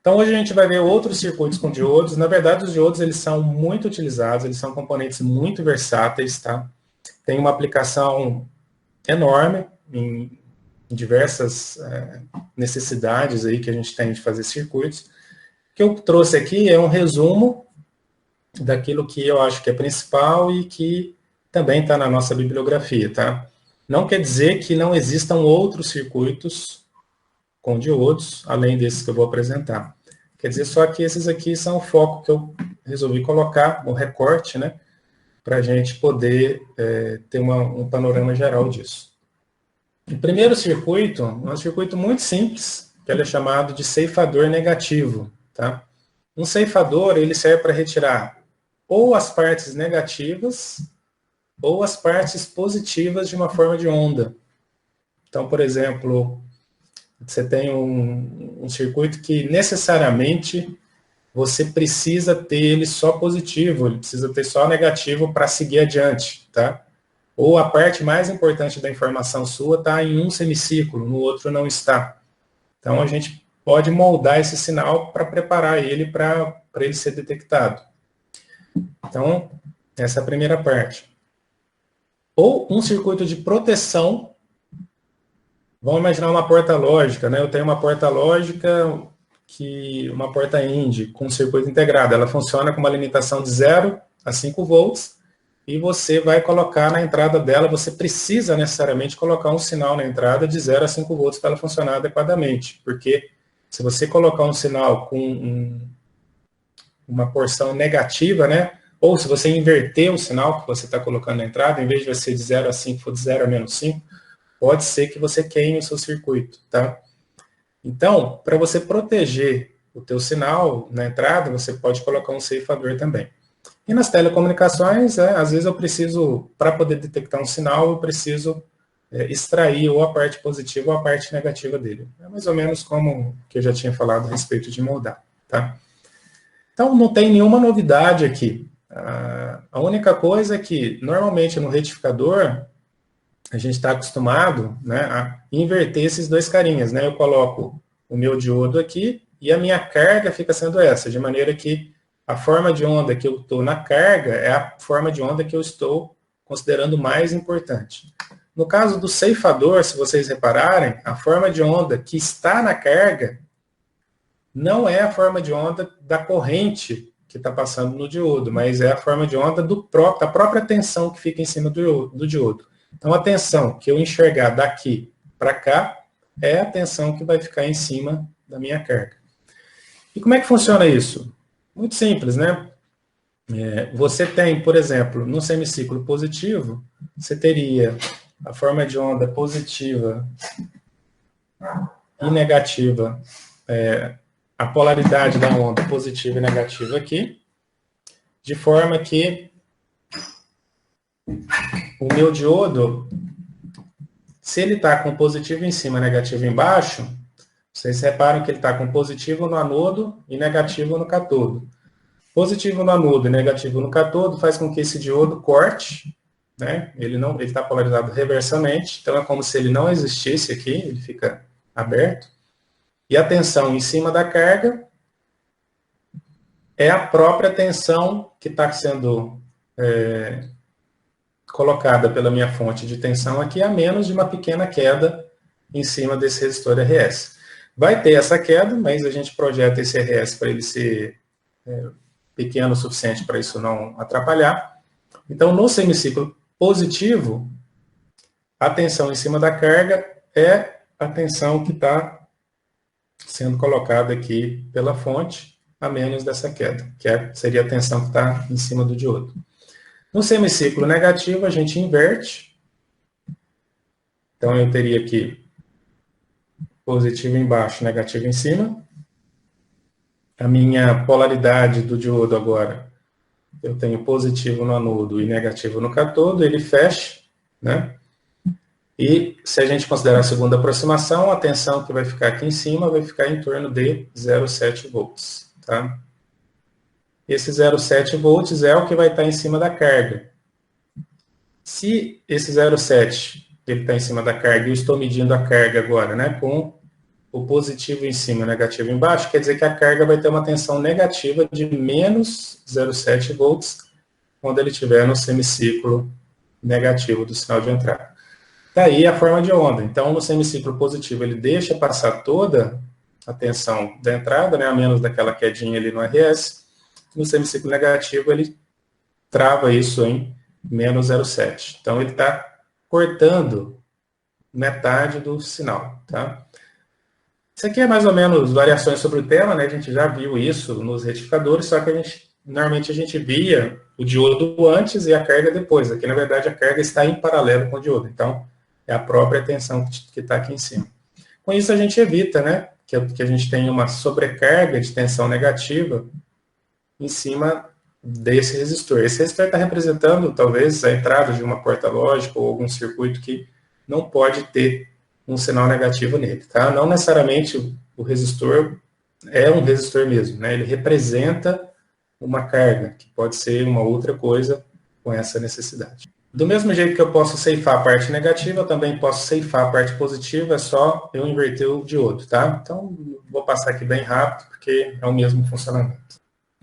Então, hoje a gente vai ver outros circuitos com diodos. Na verdade, os diodos eles são muito utilizados, eles são componentes muito versáteis, tá? Tem uma aplicação enorme em diversas necessidades aí que a gente tem de fazer circuitos. O que eu trouxe aqui é um resumo daquilo que eu acho que é principal e que também está na nossa bibliografia, tá? Não quer dizer que não existam outros circuitos com diodos, além desses que eu vou apresentar. Quer dizer só que esses aqui são o foco que eu resolvi colocar, o recorte, né? Para a gente poder ter um panorama geral disso. O primeiro circuito é um circuito muito simples, que ele é chamado de ceifador negativo, tá? Um ceifador, ele serve para retirar ou as partes negativas ou as partes positivas de uma forma de onda. Então, por exemplo, você tem um circuito que necessariamente você precisa ter ele só positivo, ele precisa ter só negativo para seguir adiante, tá? Ou a parte mais importante da informação sua está em um semicírculo, no outro não está. Então, a gente pode moldar esse sinal para preparar ele para ele ser detectado. Então, essa é a primeira parte. Ou um circuito de proteção. Vamos imaginar uma porta lógica, né? Eu tenho uma porta lógica, uma porta IND com circuito integrado. Ela funciona com uma limitação de 0 a 5 volts e você vai colocar na entrada dela, você precisa necessariamente colocar um sinal na entrada de 0 a 5 volts para ela funcionar adequadamente. Porque se você colocar um sinal com uma porção negativa, né? Ou se você inverter o sinal que você está colocando na entrada, em vez de ser de 0 a 5, for de 0 a menos 5, pode ser que você queime o seu circuito, tá? Então, para você proteger o teu sinal na entrada, você pode colocar um ceifador também. E nas telecomunicações, às vezes eu preciso, para poder detectar um sinal, eu preciso extrair ou a parte positiva ou a parte negativa dele. É mais ou menos como que eu já tinha falado a respeito de moldar, tá? Então, não tem nenhuma novidade aqui. A única coisa é que, normalmente, no retificador, a gente está acostumado, né, a inverter esses dois carinhas, né? Eu coloco o meu diodo aqui e a minha carga fica sendo essa, de maneira que a forma de onda que eu estou na carga é a forma de onda que eu estou considerando mais importante. No caso do ceifador, se vocês repararem, a forma de onda que está na carga não é a forma de onda da corrente que está passando no diodo, mas é a forma de onda da própria tensão que fica em cima do diodo. Então, a tensão que eu enxergar daqui para cá é a tensão que vai ficar em cima da minha carga. E como é que funciona isso? Muito simples, né? Você tem, por exemplo, no semiciclo positivo, você teria a forma de onda positiva e negativa, a polaridade da onda positiva e negativa aqui, de forma que o meu diodo, se ele está com positivo em cima e negativo embaixo, vocês reparam que ele está com positivo no anodo e negativo no catodo. Positivo no anodo e negativo no catodo faz com que esse diodo corte, né? Ele está polarizado reversamente, então é como se ele não existisse aqui, ele fica aberto. E a tensão em cima da carga é a própria tensão que está sendo colocada pela minha fonte de tensão aqui, a menos de uma pequena queda em cima desse resistor RS. Vai ter essa queda, mas a gente projeta esse RS para ele ser pequeno o suficiente para isso não atrapalhar. Então, no semiciclo positivo, a tensão em cima da carga é a tensão que está sendo colocada aqui pela fonte, a menos dessa queda, que seria a tensão que está em cima do diodo. No semiciclo negativo, a gente inverte. Então, eu teria aqui positivo embaixo, negativo em cima. A minha polaridade do diodo agora, eu tenho positivo no anodo e negativo no catodo, ele fecha, né? E se a gente considerar a segunda aproximação, a tensão que vai ficar aqui em cima vai ficar em torno de 0,7 volts, tá? Esse 0,7 volts é o que vai estar em cima da carga. Se esse 0,7 ele está em cima da carga, eu estou medindo a carga agora, né, com o positivo em cima e o negativo embaixo, quer dizer que a carga vai ter uma tensão negativa de menos 0,7 volts quando ele estiver no semiciclo negativo do sinal de entrada. Daí a forma de onda. Então, no semiciclo positivo, ele deixa passar toda a tensão da entrada, né, a menos daquela quedinha ali no RS. No semiciclo negativo, ele trava isso em menos 0,7. Então, ele está cortando metade do sinal. Tá? Isso aqui é mais ou menos variações sobre o tema, né? A gente já viu isso nos retificadores, só que normalmente a gente via o diodo antes e a carga depois. Aqui, na verdade, a carga está em paralelo com o diodo. Então, é a própria tensão que está aqui em cima. Com isso, a gente evita, né, que a gente tenha uma sobrecarga de tensão negativa em cima desse resistor. Esse resistor está representando, talvez, a entrada de uma porta lógica ou algum circuito que não pode ter um sinal negativo nele. Tá? Não necessariamente o resistor é um resistor mesmo, né? Ele representa uma carga, que pode ser uma outra coisa com essa necessidade. Do mesmo jeito que eu posso ceifar a parte negativa, eu também posso ceifar a parte positiva, é só eu inverter o diodo, tá? Então, vou passar aqui bem rápido, porque é o mesmo funcionamento.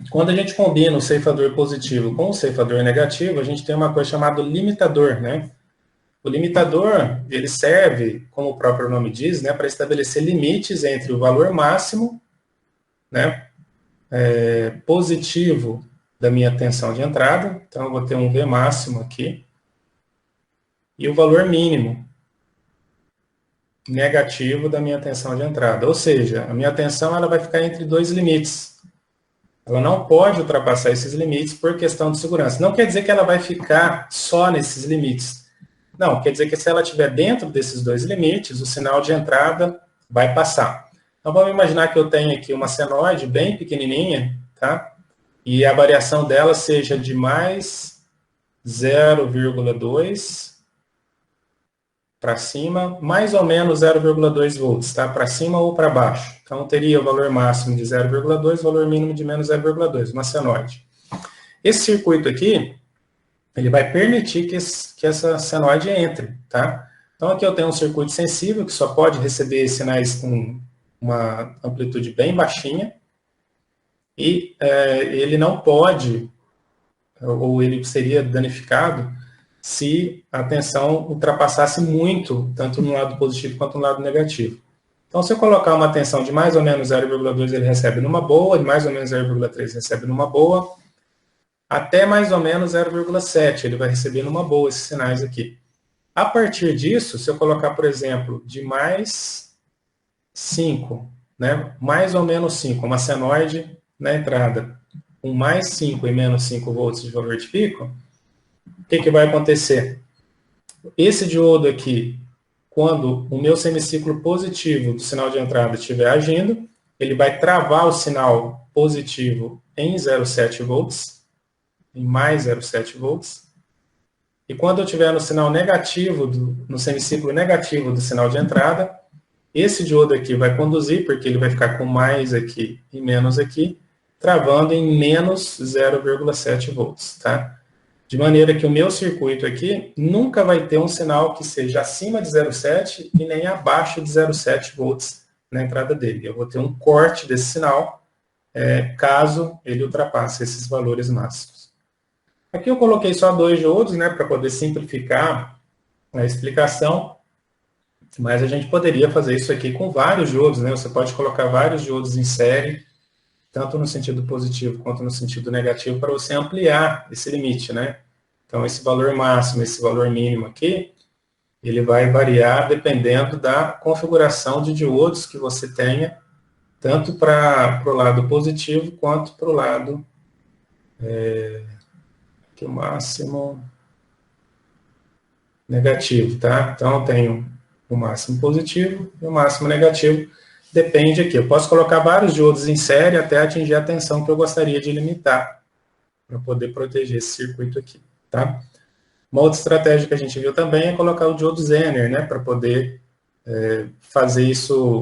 Quando a gente combina o ceifador positivo com o ceifador negativo, a gente tem uma coisa chamada limitador, né? O limitador, ele serve, como o próprio nome diz, né, para estabelecer limites entre o valor máximo, né, positivo da minha tensão de entrada, então eu vou ter um V máximo aqui, e o valor mínimo negativo da minha tensão de entrada. Ou seja, a minha tensão ela vai ficar entre dois limites. Ela não pode ultrapassar esses limites por questão de segurança. Não quer dizer que ela vai ficar só nesses limites. Não, quer dizer que se ela estiver dentro desses dois limites, o sinal de entrada vai passar. Então vamos imaginar que eu tenho aqui uma senoide bem pequenininha, tá? E a variação dela seja de mais 0,2 para cima, mais ou menos 0,2 volts, tá? Para cima ou para baixo. Então, teria o valor máximo de 0,2, valor mínimo de menos 0,2, uma senoide. Esse circuito aqui, ele vai permitir que essa senoide entre, tá? Então, aqui eu tenho um circuito sensível, que só pode receber sinais com uma amplitude bem baixinha, e ele não pode, ou ele seria danificado, se a tensão ultrapassasse muito, tanto no lado positivo quanto no lado negativo. Então, se eu colocar uma tensão de mais ou menos 0,2, ele recebe numa boa, de mais ou menos 0,3 recebe numa boa, até mais ou menos 0,7 ele vai receber numa boa esses sinais aqui. A partir disso, se eu colocar, por exemplo, de mais 5, né, mais ou menos 5, uma senoide na entrada, com mais 5 e menos 5 volts de valor de pico, o que vai acontecer? Esse diodo aqui, quando o meu semiciclo positivo do sinal de entrada estiver agindo, ele vai travar o sinal positivo em 0,7 volts, em mais 0,7 volts. E quando eu estiver no sinal negativo, no semiciclo negativo do sinal de entrada, esse diodo aqui vai conduzir, porque ele vai ficar com mais aqui e menos aqui, travando em menos 0,7 volts, tá? De maneira que o meu circuito aqui nunca vai ter um sinal que seja acima de 0,7 e nem abaixo de 0,7 volts na entrada dele. Eu vou ter um corte desse sinal, caso ele ultrapasse esses valores máximos. Aqui eu coloquei só 2 diodos, né, para poder simplificar a explicação, mas a gente poderia fazer isso aqui com vários diodos, né? Você pode colocar vários diodos em série, tanto no sentido positivo quanto no sentido negativo, para você ampliar esse limite, né? Então, esse valor máximo, esse valor mínimo aqui, ele vai variar dependendo da configuração de diodos que você tenha, tanto para o lado positivo quanto para o lado aqui o máximo negativo, tá? Então, eu tenho o máximo positivo e o máximo negativo. Depende aqui. Eu posso colocar vários diodos em série até atingir a tensão que eu gostaria de limitar para poder proteger esse circuito aqui, tá? Uma outra estratégia que a gente viu também é colocar o diodo Zener, né, para poder fazer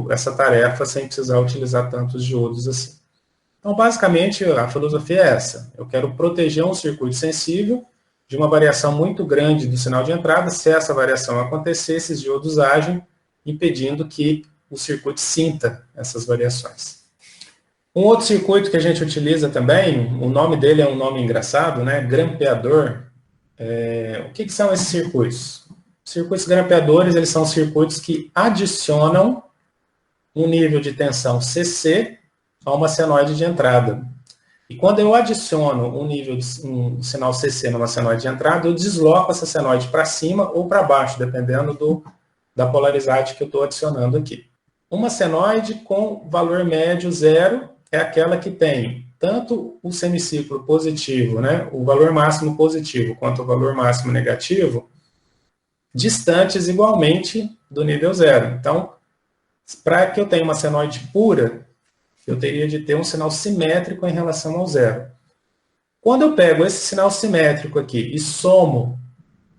essa tarefa sem precisar utilizar tantos diodos assim. Então, basicamente, a filosofia é essa. Eu quero proteger um circuito sensível de uma variação muito grande do sinal de entrada. Se essa variação acontecer, esses diodos agem, impedindo que o circuito sinta essas variações. Um outro circuito que a gente utiliza também, o nome dele é um nome engraçado, né? Grampeador. O que são esses circuitos? Circuitos grampeadores, eles são circuitos que adicionam um nível de tensão CC a uma senoide de entrada. E quando eu adiciono um sinal CC numa senoide de entrada, eu desloco essa senoide para cima ou para baixo, dependendo da polaridade que eu estou adicionando aqui. Uma senoide com valor médio 0 é aquela que tem tanto o semiciclo positivo, né, o valor máximo positivo, quanto o valor máximo negativo, distantes igualmente do nível 0. Então, para que eu tenha uma senoide pura, eu teria de ter um sinal simétrico em relação ao 0. Quando eu pego esse sinal simétrico aqui e somo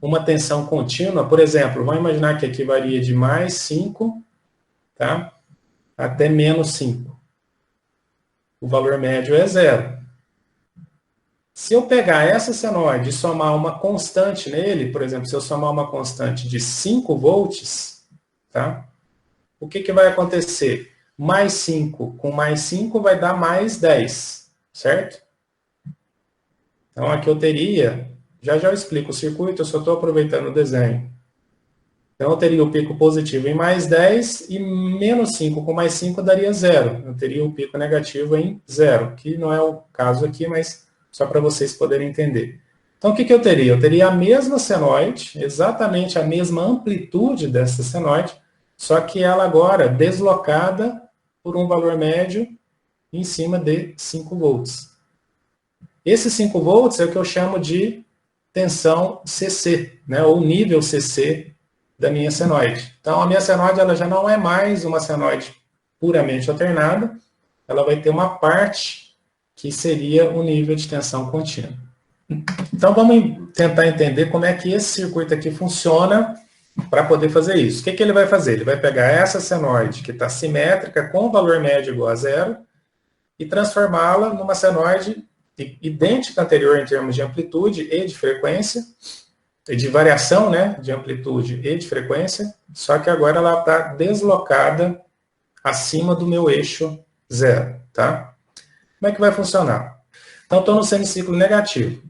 uma tensão contínua, por exemplo, vamos imaginar que aqui varia de mais 5, tá, até menos 5. O valor médio é 0. Se eu pegar essa senoide e somar uma constante nele, por exemplo, se eu somar uma constante de 5 volts, tá, o que vai acontecer? Mais 5 com mais 5 vai dar mais 10, certo? Então, aqui eu teria, já eu explico o circuito, eu só estou aproveitando o desenho. Então, eu teria o pico positivo em mais 10 e menos 5 com mais 5 daria 0. Eu teria o pico negativo em 0, que não é o caso aqui, mas só para vocês poderem entender. Então, o que eu teria? Eu teria a mesma senoide, exatamente a mesma amplitude dessa senoide, só que ela agora deslocada por um valor médio em cima de 5 volts. Esse 5 volts é o que eu chamo de tensão CC, né, ou nível CC da minha senoide. Então, a minha senoide ela já não é mais uma senoide puramente alternada, ela vai ter uma parte que seria o nível de tensão contínua. Então, vamos tentar entender como é que esse circuito aqui funciona para poder fazer isso. O que ele vai fazer? Ele vai pegar essa senoide que está simétrica com valor médio igual a 0 e transformá-la numa senoide idêntica à anterior em termos de amplitude e de frequência, de variação, né, de amplitude e de frequência, só que agora ela está deslocada acima do meu eixo 0, tá? Como é que vai funcionar? Então, estou no semiciclo negativo.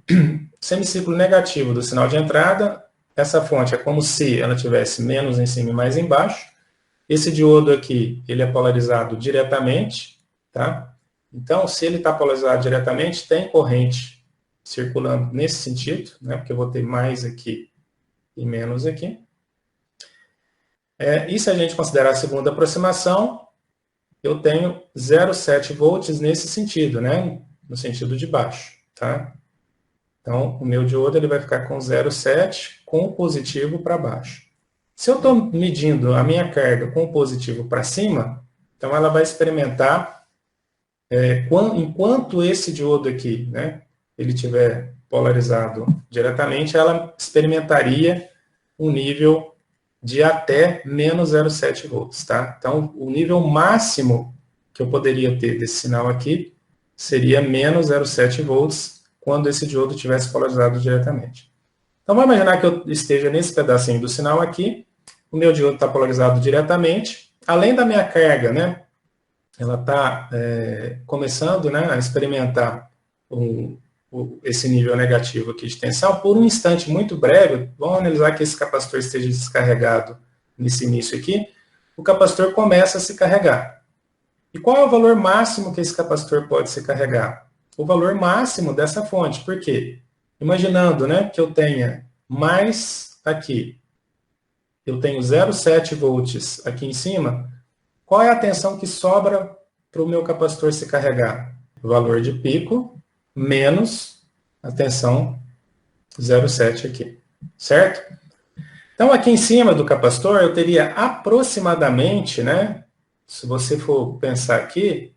Semiciclo negativo do sinal de entrada, essa fonte é como se ela tivesse menos em cima e mais embaixo. Esse diodo aqui, ele é polarizado diretamente, tá? Então, se ele está polarizado diretamente, tem corrente circulando nesse sentido, né, porque eu vou ter mais aqui e menos aqui. E se a gente considerar a segunda aproximação, eu tenho 0,7 volts nesse sentido, né, no sentido de baixo. Tá? Então, o meu diodo ele vai ficar com 0,7 com o positivo para baixo. Se eu estou medindo a minha carga com o positivo para cima, então ela vai experimentar, enquanto esse diodo aqui, né, ele estiver polarizado diretamente, ela experimentaria um nível de até menos 0,7 volts. Tá? Então, o nível máximo que eu poderia ter desse sinal aqui seria menos 0,7 volts quando esse diodo estivesse polarizado diretamente. Então, vamos imaginar que eu esteja nesse pedacinho do sinal aqui, o meu diodo está polarizado diretamente, além da minha carga, né, ela está começando, né, a experimentar esse nível negativo aqui de tensão por um instante muito breve. Vamos analisar que esse capacitor esteja descarregado nesse início aqui. O capacitor começa a se carregar. E qual é o valor máximo que esse capacitor pode se carregar? O valor máximo dessa fonte. Por quê? Imaginando, né, que eu tenha mais aqui, eu tenho 0,7 volts aqui em cima, qual é a tensão que sobra para o meu capacitor se carregar? O valor de pico menos a tensão 0,7 aqui, certo? Então, aqui em cima do capacitor, eu teria aproximadamente, né, se você for pensar aqui,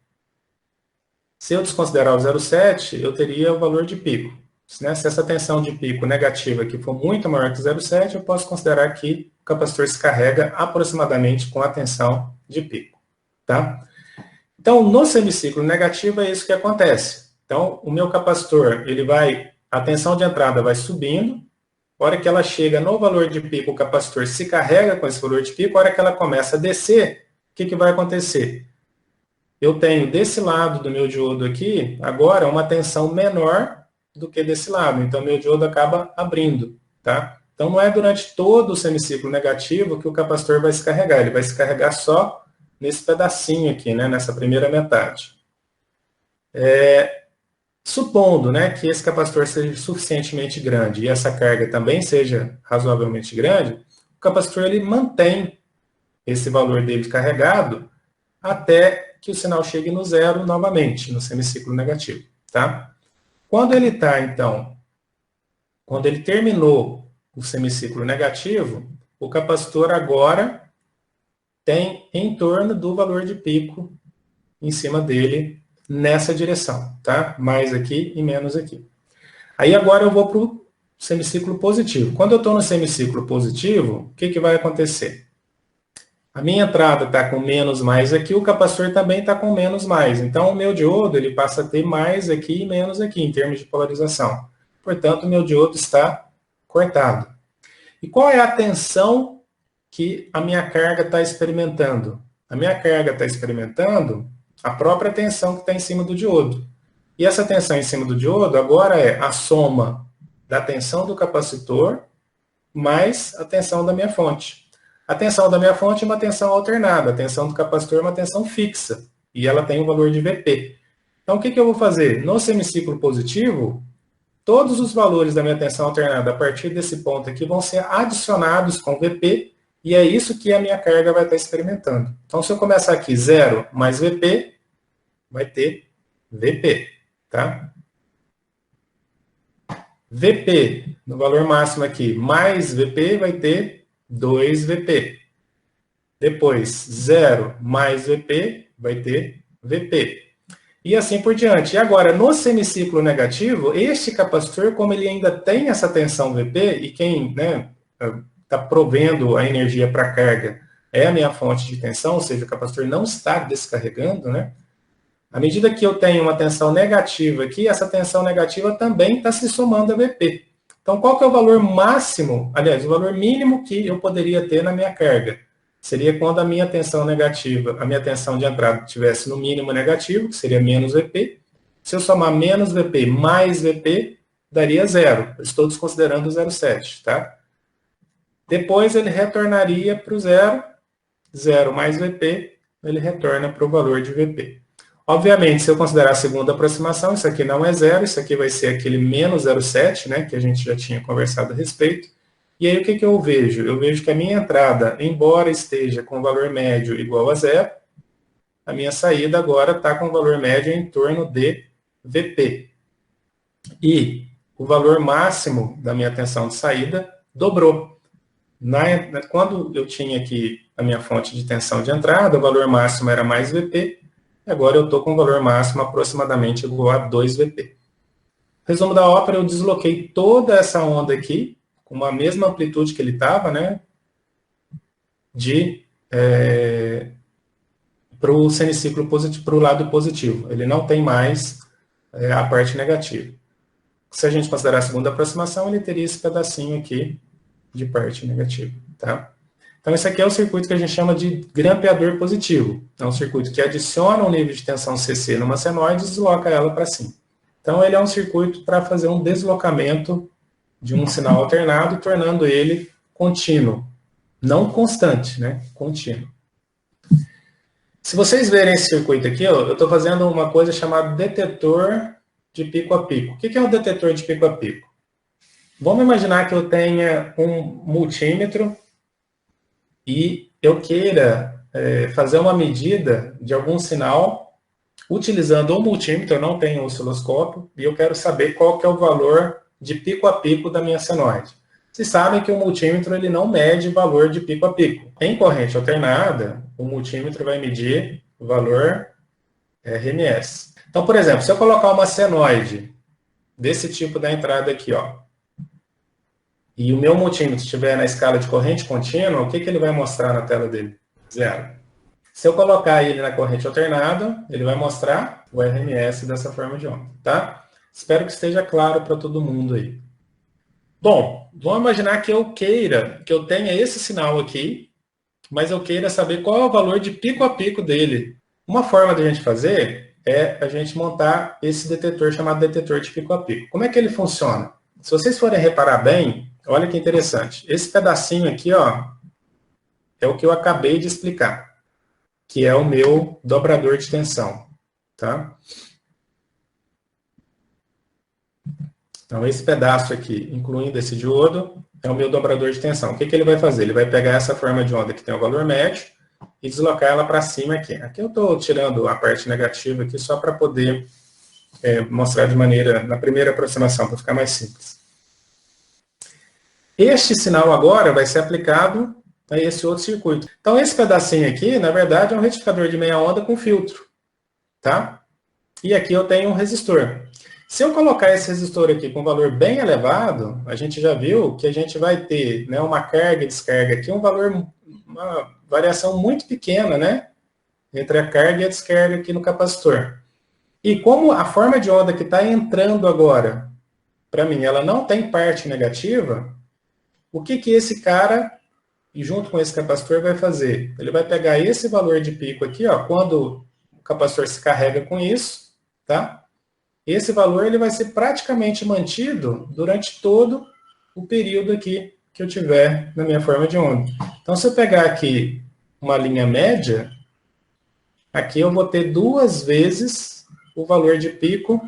se eu desconsiderar o 0,7, eu teria o valor de pico. Né? Se essa tensão de pico negativa aqui for muito maior que 0,7, eu posso considerar que o capacitor se carrega aproximadamente com a tensão de pico. Tá? Então, no semiciclo negativo é isso que acontece. Então, o meu capacitor, a tensão de entrada vai subindo, a hora que ela chega no valor de pico, o capacitor se carrega com esse valor de pico, a hora que ela começa a descer, que vai acontecer? Eu tenho desse lado do meu diodo aqui, agora, uma tensão menor do que desse lado. Então, meu diodo acaba abrindo, tá? Então, não é durante todo o semiciclo negativo que o capacitor vai se carregar. Ele vai se carregar só nesse pedacinho aqui, né? Nessa primeira metade. Supondo, né, que esse capacitor seja suficientemente grande e essa carga também seja razoavelmente grande, o capacitor ele mantém esse valor dele carregado até que o sinal chegue no zero novamente, no semiciclo negativo, tá? Quando ele está, então, quando ele terminou o semiciclo negativo, o capacitor agora tem em torno do valor de pico em cima dele nessa direção, tá? Mais aqui e menos aqui. Aí agora eu vou para o semiciclo positivo. Quando eu estou no semiciclo positivo, o que vai acontecer? A minha entrada está com menos mais aqui, o capacitor também está com menos mais. Então, o meu diodo ele passa a ter mais aqui e menos aqui, em termos de polarização. Portanto, o meu diodo está cortado. E qual é a tensão que a minha carga está experimentando? A minha carga está experimentando a própria tensão que está em cima do diodo. E essa tensão em cima do diodo agora é a soma da tensão do capacitor mais a tensão da minha fonte. A tensão da minha fonte é uma tensão alternada, a tensão do capacitor é uma tensão fixa, e ela tem um valor de Vp. Então, o que eu vou fazer? No semiciclo positivo, todos os valores da minha tensão alternada a partir desse ponto aqui vão ser adicionados com Vp, e é isso que a minha carga vai estar experimentando. Então, se eu começar aqui 0 mais Vp, vai ter Vp, tá? Vp, no valor máximo aqui, mais Vp vai ter 2Vp. Depois, 0 mais Vp vai ter Vp. E assim por diante. E agora, no semiciclo negativo, este capacitor, como ele ainda tem essa tensão Vp, e quem está provendo a energia para a carga é a minha fonte de tensão, ou seja, o capacitor não está descarregando, né? À medida que eu tenho uma tensão negativa aqui, essa tensão negativa também está se somando a Vp. Então, qual que é o valor máximo, aliás, o valor mínimo que eu poderia ter na minha carga? Seria quando a minha tensão negativa, a minha tensão de entrada estivesse no mínimo negativo, que seria menos Vp. Se eu somar menos Vp mais Vp, daria zero. Eu estou desconsiderando o 0,7, tá? Depois ele retornaria para o zero, 0 mais Vp, ele retorna para o valor de Vp. Obviamente, se eu considerar a segunda aproximação, isso aqui não é zero, isso aqui vai ser aquele menos 0,7, né, que a gente já tinha conversado a respeito. E aí, o que eu vejo? Eu vejo que a minha entrada, embora esteja com valor médio igual a zero, a minha saída agora está com valor médio em torno de Vp. E o valor máximo da minha tensão de saída dobrou. Quando eu tinha aqui a minha fonte de tensão de entrada, o valor máximo era mais Vp, agora eu estou com o valor máximo aproximadamente igual a 2Vp. Resumo da ópera, eu desloquei toda essa onda aqui, com a mesma amplitude que ele estava, né, para o semiciclo positivo, para o lado positivo. Ele não tem mais a parte negativa. Se a gente considerar a segunda aproximação, ele teria esse pedacinho aqui de parte negativa, tá? Então, esse aqui é o circuito que a gente chama de grampeador positivo. É um circuito que adiciona um nível de tensão Cc numa senoide e desloca ela para cima. Então, ele é um circuito para fazer um deslocamento de um sinal alternado, tornando ele contínuo. Não constante, né? Contínuo. Se vocês verem esse circuito aqui, ó, eu estou fazendo uma coisa chamada detetor de pico a pico. O que é um detetor de pico a pico? Vamos imaginar que eu tenha um multímetro e eu queira fazer uma medida de algum sinal utilizando o multímetro, eu não tenho osciloscópio, e eu quero saber qual que é o valor de pico a pico da minha senoide. Vocês sabem que o multímetro ele não mede valor de pico a pico. Em corrente alternada, o multímetro vai medir o valor RMS. Então, por exemplo, se eu colocar uma senoide desse tipo da entrada aqui, ó, e o meu multímetro estiver na escala de corrente contínua, o que ele vai mostrar na tela dele? Zero. Se eu colocar ele na corrente alternada, ele vai mostrar o RMS dessa forma de onda, tá? Espero que esteja claro para todo mundo aí. Bom, vamos imaginar que eu queira, que eu tenha esse sinal aqui, mas eu queira saber qual é o valor de pico a pico dele. Uma forma de a gente fazer é a gente montar esse detetor chamado detetor de pico a pico. Como é que ele funciona? Se vocês forem reparar bem, olha que interessante. Esse pedacinho aqui, ó, é o que eu acabei de explicar, que é o meu dobrador de tensão, tá? Então, esse pedaço aqui, incluindo esse diodo, é o meu dobrador de tensão. O que ele vai fazer? Ele vai pegar essa forma de onda que tem o valor médio e deslocar ela para cima aqui. Aqui eu estou tirando a parte negativa aqui só para poder mostrar de maneira, na primeira aproximação, para ficar mais simples. Este sinal agora vai ser aplicado a esse outro circuito. Então, esse pedacinho aqui, na verdade, é um retificador de meia onda com filtro, tá? E aqui eu tenho um resistor. Se eu colocar esse resistor aqui com valor bem elevado, a gente já viu que a gente vai ter, né, uma carga e descarga aqui, uma variação muito pequena, né, entre a carga e a descarga aqui no capacitor. E como a forma de onda que está entrando agora, para mim, ela não tem parte negativa, o que esse cara, junto com esse capacitor, vai fazer? Ele vai pegar esse valor de pico aqui, ó, quando o capacitor se carrega com isso, tá? Esse valor ele vai ser praticamente mantido durante todo o período aqui que eu tiver na minha forma de onda. Então, se eu pegar aqui uma linha média, aqui eu vou ter 2 vezes o valor de pico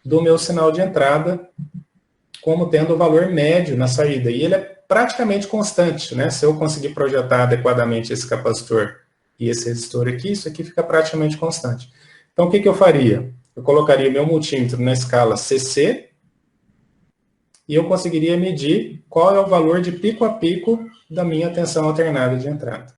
do meu sinal de entrada, como tendo o valor médio na saída. E ele é praticamente constante, né? Se eu conseguir projetar adequadamente esse capacitor e esse resistor aqui, isso aqui fica praticamente constante. Então, o que eu faria? Eu colocaria o meu multímetro na escala CC e eu conseguiria medir qual é o valor de pico a pico da minha tensão alternada de entrada.